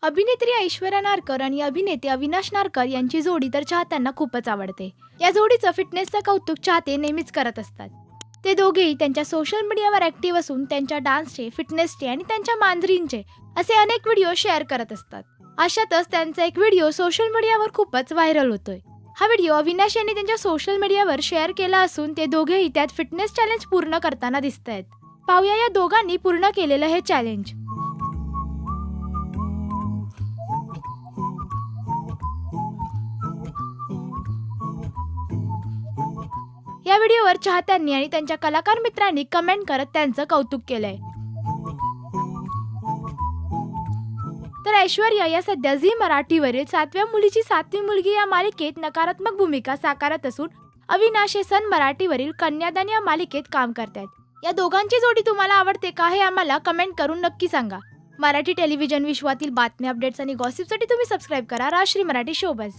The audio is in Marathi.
अभिनेत्री ऐश्वर्या नारकर आणि अभिनेते अविनाश नारकर यांची जोडी तर चाहत्यांना खूपच आवडते. या जोडीचं फिटनेसचं कौतुक चाहते नेहमीच करत असतात. ते दोघेही त्यांच्या सोशल मीडियावर ऍक्टिव्ह असून त्यांच्या डान्सचे, फिटनेसचे आणि त्यांच्या मांजरींचे असे अनेक व्हिडिओ शेअर करत असतात. अशातच त्यांचा एक व्हिडिओ सोशल मीडियावर खूपच व्हायरल होतोय. हा व्हिडिओ अविनाश यांनी त्यांच्या सोशल मीडियावर शेअर केला असून ते दोघेही त्यात फिटनेस चॅलेंज पूर्ण करताना दिसत आहेत. पाहूया या दोघांनी पूर्ण केलेलं हे चॅलेंज. या व्हिडिओवर चाहत्यांनी आणि त्यांच्या कलाकार मित्रांनी कमेंट करत त्यांचं कौतुक केलंय. तर ऐश्वर्या या सध्या झी मराठीवरील 7व्या मुलीची 7वी मुलगी या मालिकेत नकारात्मक भूमिका साकारत असून अविनाश हे सन मराठीवरील कन्यादान या मालिकेत काम करतात. या दोघांची जोडी तुम्हाला आवडते का हे आम्हाला कमेंट करून नक्की सांगा. मराठी टेलिव्हिजन विश्वातील बातम्या, अपडेट्स आणि गॉसिपसाठी तुम्ही सबस्क्राईब करा राजश्री मराठी शोबज.